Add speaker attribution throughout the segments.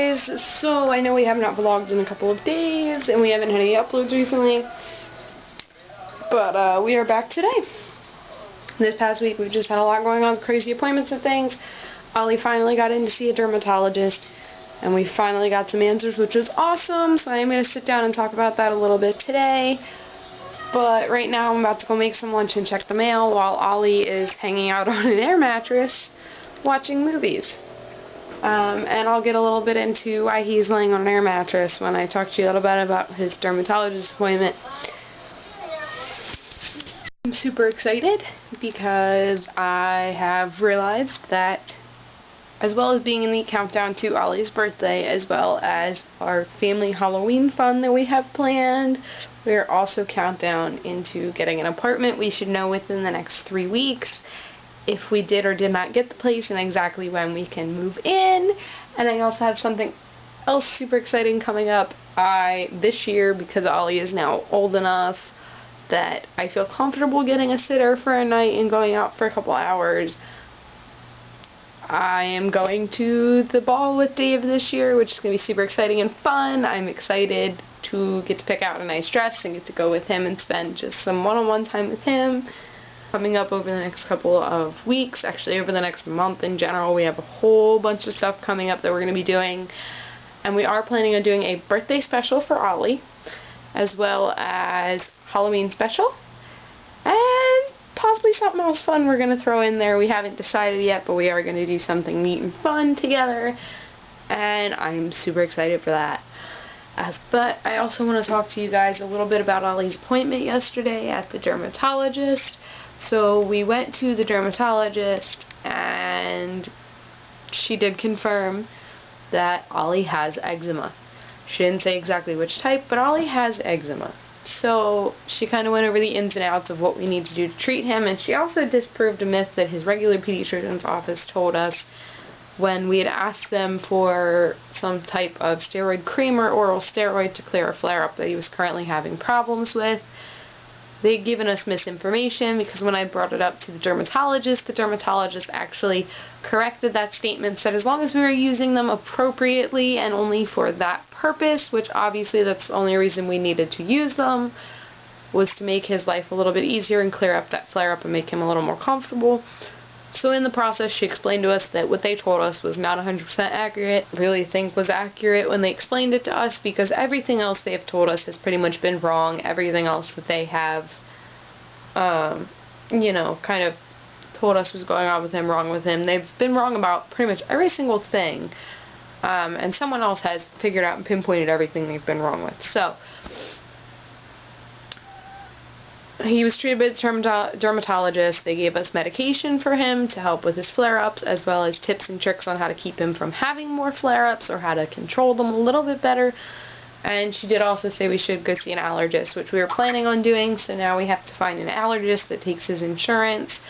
Speaker 1: guys, so I know we have not vlogged in a couple of days and we haven't had any uploads recently, but we are back today. This past week we've just had a lot going on, crazy appointments and things. Ollie finally got in to see a dermatologist and we finally got some answers, which was awesome, so I am going to sit down and talk about that a little bit today. But right now I'm about to go make some lunch and check the mail while Ollie is hanging out on an air mattress watching movies. And I'll get a little bit into why he's laying on an air mattress when I talk to you a little bit about his dermatologist appointment. I'm super excited because I have realized that, as well as being in the countdown to Ollie's birthday, as well as our family Halloween fun that we have planned, we are also countdown into getting an apartment. We should know within the next 3 weeks if we did or did not get the place and exactly when we can move in. And I also have something else super exciting coming up. This year, because Ollie is now old enough that I feel comfortable getting a sitter for a night and going out for a couple hours, I am going to the ball with Dave this year, which is going to be super exciting and fun. I'm excited to get to pick out a nice dress and get to go with him and spend just some one-on-one time with him. Coming up over the next couple of weeks, actually over the next month in general, we have a whole bunch of stuff coming up that we're going to be doing. And we are planning on doing a birthday special for Ollie, as well as Halloween special, and possibly something else fun we're going to throw in there. We haven't decided yet, but we are going to do something neat and fun together, and I'm super excited for that. But I also want to talk to you guys a little bit about Ollie's appointment yesterday at the dermatologist. So we went to the dermatologist and she did confirm that Ollie has eczema. She didn't say exactly which type, but Ollie has eczema. So she kind of went over the ins and outs of what we need to do to treat him, and she also disproved a myth that his regular pediatrician's office told us when we had asked them for some type of steroid cream or oral steroid to clear a flare-up that he was currently having problems with. They'd given us misinformation, because when I brought it up to the dermatologist actually corrected that statement, said as long as we were using them appropriately and only for that purpose, which obviously that's the only reason we needed to use them, was to make his life a little bit easier and clear up that flare-up and make him a little more comfortable. So in the process, she explained to us that what they told us was not 100% accurate. I really think was accurate when they explained it to us, because everything else they have told us has pretty much been wrong. Everything else that they have, you know, kind of told us was going on with him, wrong with him. They've been wrong about pretty much every single thing. And someone else has figured out and pinpointed everything they've been wrong with. So he was treated by the dermatologist. They gave us medication for him to help with his flare-ups, as well as tips and tricks on how to keep him from having more flare-ups or how to control them a little bit better. And she did also say we should go see an allergist, which we were planning on doing, so now we have to find an allergist that takes his insurance,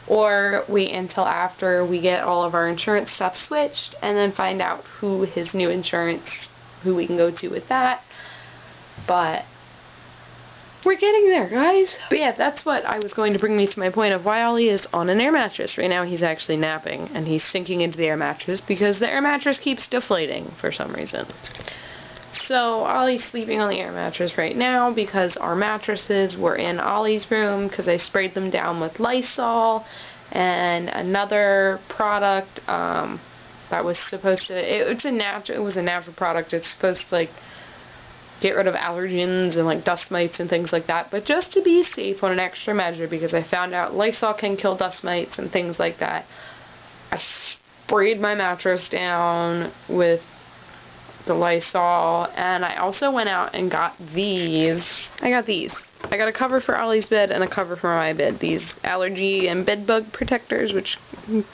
Speaker 1: or wait until after we get all of our insurance stuff switched and then find out who his new insurance, who we can go to with that. But we're getting there, guys. But yeah, that's what I was going to bring me to my point of why Ollie is on an air mattress. Right now he's actually napping, and he's sinking into the air mattress because the air mattress keeps deflating for some reason. So Ollie's sleeping on the air mattress right now because our mattresses were in Ollie's room because I sprayed them down with Lysol and another product that was supposed to, it was a natural product. It's supposed to, like, get rid of allergens and like dust mites and things like that, but just to be safe on an extra measure, because I found out Lysol can kill dust mites and things like that, I sprayed my mattress down with the Lysol. And I also went out and got these. I got a cover for Ollie's bed and a cover for my bed. These allergy and bed bug protectors, which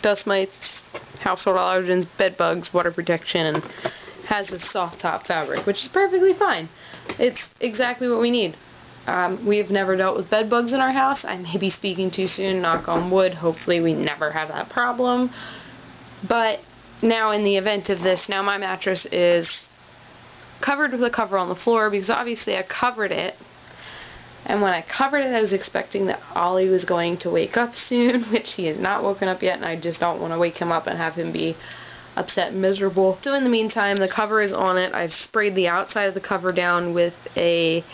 Speaker 1: dust mites, household allergens, bed bugs, water protection, and has a soft top fabric, which is perfectly fine. It's exactly what we need. We've never dealt with bed bugs in our house. I may be speaking too soon, knock on wood. Hopefully we never have that problem. But now, in the event of this, now my mattress is covered with a cover on the floor, because obviously I covered it. And when I covered it, I was expecting that Ollie was going to wake up soon, which he has not woken up yet, and I just don't want to wake him up and have him be upset and miserable. So in the meantime, the cover is on it. I've sprayed the outside of the cover down with a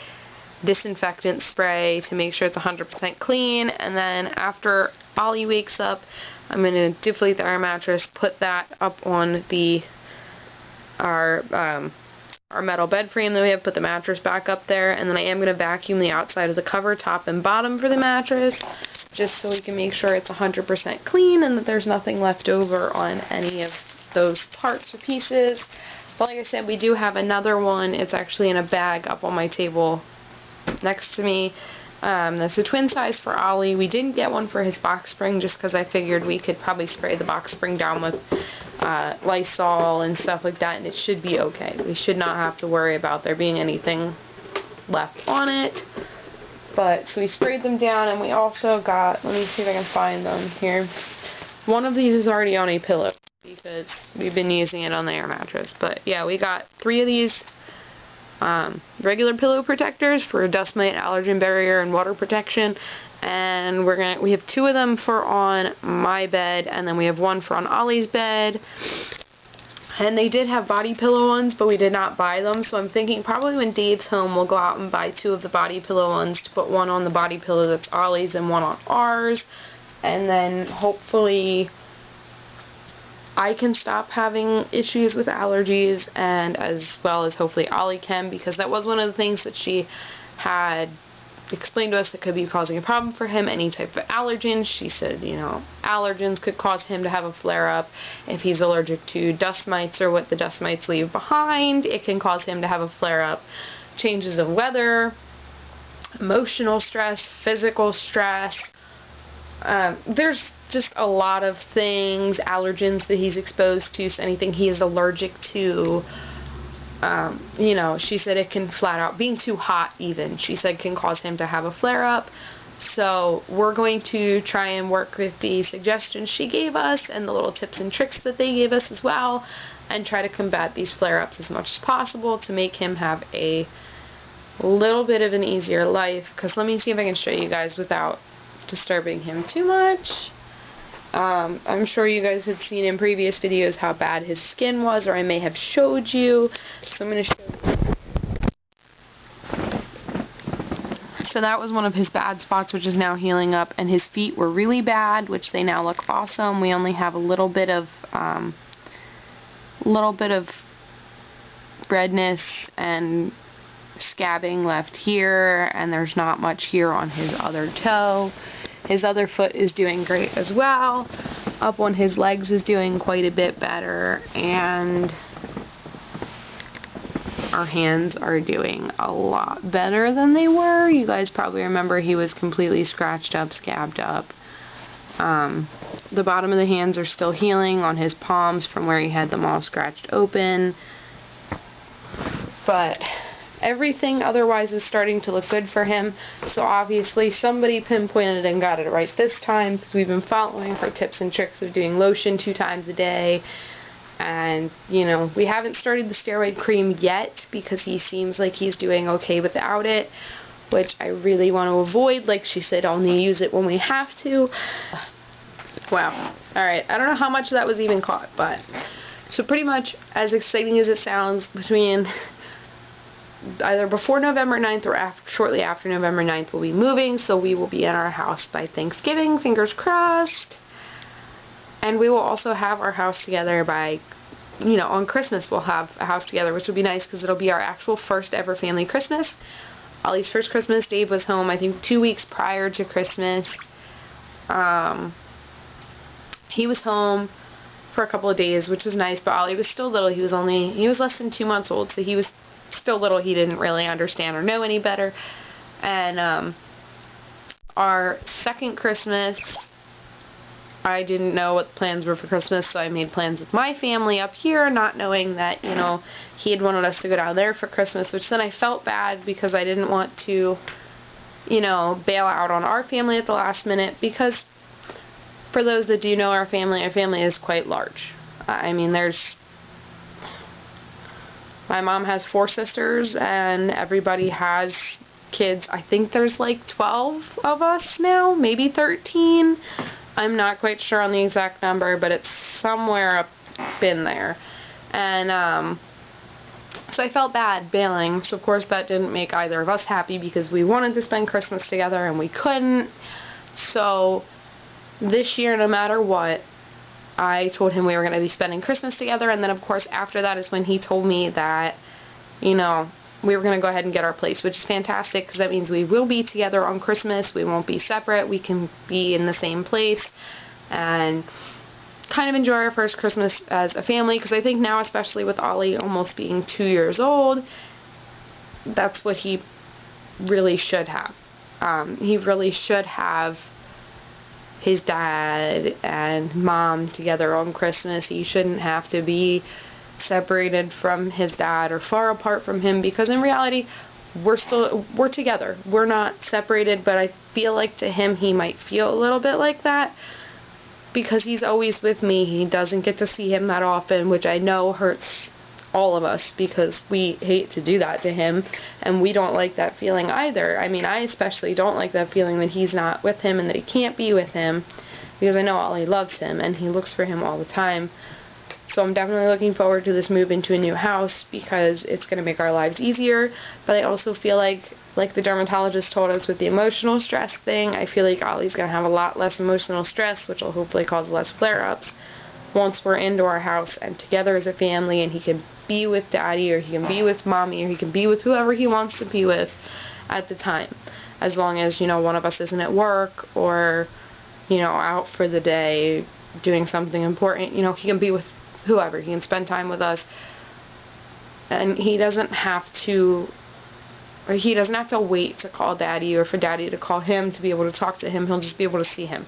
Speaker 1: disinfectant spray to make sure it's 100% clean, and then after Ollie wakes up, I'm going to deflate the air mattress, put that up on our metal bed frame that we have, put the mattress back up there, and then I am going to vacuum the outside of the cover, top and bottom, for the mattress, just so we can make sure it's 100% clean and that there's nothing left over on any of those parts or pieces. But like I said, we do have another one. It's actually in a bag up on my table next to me. That's a twin size for Ollie. We didn't get one for his box spring just because I figured we could probably spray the box spring down with Lysol and stuff like that, and it should be okay. We should not have to worry about there being anything left on it. But so we sprayed them down, and we also got, let me see if I can find them here. One of these is already on a pillow because we've been using it on the air mattress. But yeah, we got 3 of these regular pillow protectors for dust mite, allergen barrier, and water protection, and we have 2 of them for on my bed, and then we have 1 for on Ollie's bed. And they did have body pillow ones, but we did not buy them, so I'm thinking probably when Dave's home we'll go out and buy 2 of the body pillow ones to put one on the body pillow that's Ollie's and one on ours, and then hopefully I can stop having issues with allergies, and as well as hopefully Ollie can, because that was one of the things that she had explained to us that could be causing a problem for him, any type of allergen. She said, you know, allergens could cause him to have a flare-up. If he's allergic to dust mites or what the dust mites leave behind, it can cause him to have a flare-up. Changes of weather, emotional stress, physical stress. There's just a lot of things, allergens that he's exposed to, so anything he is allergic to. You know, she said it can flat out, being too hot even, she said can cause him to have a flare-up. So we're going to try and work with the suggestions she gave us and the little tips and tricks that they gave us as well, and try to combat these flare-ups as much as possible to make him have a little bit of an easier life. Because let me see if I can show you guys without disturbing him too much. I'm sure you guys had seen in previous videos how bad his skin was, or I may have showed you. So I'm going to show you. So that was one of his bad spots, which is now healing up, and his feet were really bad, which they now look awesome. We only have a little bit of redness and scabbing left here, and there's not much here on his other toe. His other foot is doing great as well. Up on his legs is doing quite a bit better, and our hands are doing a lot better than they were. You guys probably remember he was completely scratched up, scabbed up. The bottom of the hands are still healing on his palms from where he had them all scratched open. But everything otherwise is starting to look good for him. So obviously somebody pinpointed and got it right this time, because we've been following her tips and tricks of doing lotion 2 times a day. And, you know, we haven't started the steroid cream yet because he seems like he's doing okay without it, which I really want to avoid. Like she said, only use it when we have to. Wow. Alright, I don't know how much of that was even caught, but so pretty much as exciting as it sounds, between either before November 9th or shortly after November 9th we'll be moving, so we will be in our house by Thanksgiving, fingers crossed. And we will also have our house together by, you know, on Christmas we'll have a house together, which will be nice because it'll be our actual first ever family Christmas. Ollie's first Christmas, Dave was home I think 2 weeks prior to Christmas. He was home for a couple of days, which was nice, but Ollie was still little. He was less than 2 months old, so he was still little. He didn't really understand or know any better. And our second Christmas, I didn't know what the plans were for Christmas, so I made plans with my family up here, not knowing that, you know, he had wanted us to go down there for Christmas, which then I felt bad because I didn't want to, you know, bail out on our family at the last minute, because for those that do know our family is quite large. I mean, my mom has 4 sisters, and everybody has kids. I think there's like 12 of us now, maybe 13. I'm not quite sure on the exact number, but it's somewhere up been there. And so I felt bad bailing. So of course that didn't make either of us happy because we wanted to spend Christmas together and we couldn't. So this year, no matter what, I told him we were going to be spending Christmas together. And then of course after that is when he told me that, you know, we were going to go ahead and get our place, which is fantastic because that means we will be together on Christmas. We won't be separate. We can be in the same place and kind of enjoy our first Christmas as a family, because I think now, especially with Ollie almost being 2 years old, that's what he really should have. He really should have his dad and mom together on Christmas. He shouldn't have to be separated from his dad or far apart from him, because in reality we're together. We're not separated, but I feel like to him he might feel a little bit like that because he's always with me. He doesn't get to see him that often, which I know hurts all of us because we hate to do that to him, and we don't like that feeling either. I mean, I especially don't like that feeling that he's not with him and that he can't be with him, because I know Ollie loves him and he looks for him all the time. So I'm definitely looking forward to this move into a new house because it's going to make our lives easier. But I also feel like the dermatologist told us with the emotional stress thing, I feel like Ollie's going to have a lot less emotional stress, which will hopefully cause less flare-ups once we're into our house and together as a family, and he can be with Daddy, or he can be with Mommy, or he can be with whoever he wants to be with at the time. As long as, you know, one of us isn't at work or, you know, out for the day doing something important. You know, he can be with whoever. He can spend time with us, and he doesn't have to wait to call Daddy or for Daddy to call him to be able to talk to him. He'll just be able to see him,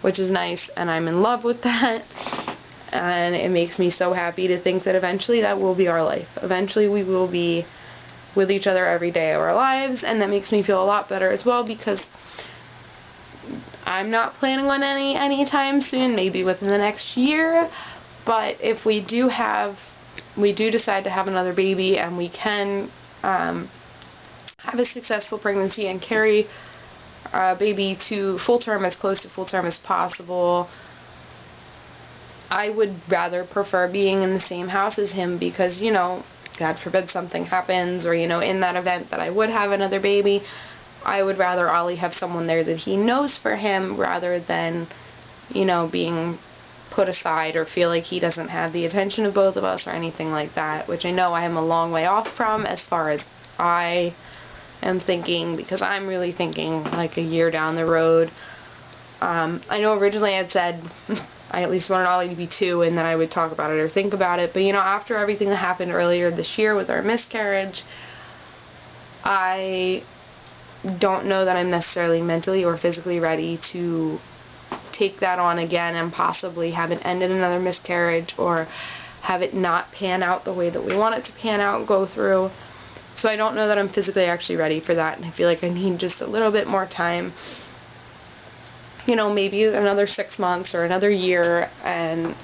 Speaker 1: which is nice, and I'm in love with that, and it makes me so happy to think that eventually that will be our life. Eventually we will be with each other every day of our lives, and that makes me feel a lot better as well, because I'm not planning on anytime soon, maybe within the next year. But if we do decide to have another baby, and we can have a successful pregnancy and carry a baby to full term, as close to full term as possible, I would rather prefer being in the same house as him, because, you know, God forbid something happens, or, you know, in that event that I would have another baby, I would rather Ollie have someone there that he knows for him, rather than, you know, being put aside or feel like he doesn't have the attention of both of us or anything like that, which I know I am a long way off from as far as I am thinking, because I'm really thinking like a year down the road. I know originally I had said I at least wanted Ollie to be 2 and then I would talk about it or think about it, but you know, after everything that happened earlier this year with our miscarriage, I don't know that I'm necessarily mentally or physically ready to take that on again and possibly have it end in another miscarriage, or have it not pan out the way that we want it to pan out and go through. So I don't know that I'm physically actually ready for that, and I feel like I need just a little bit more time, you know, maybe another 6 months or another year, and,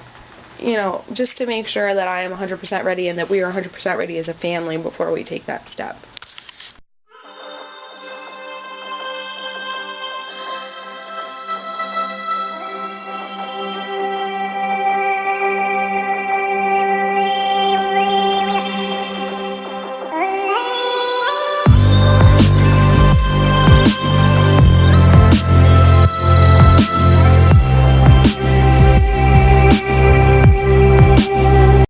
Speaker 1: you know, just to make sure that I am 100% ready and that we are 100% ready as a family before we take that step.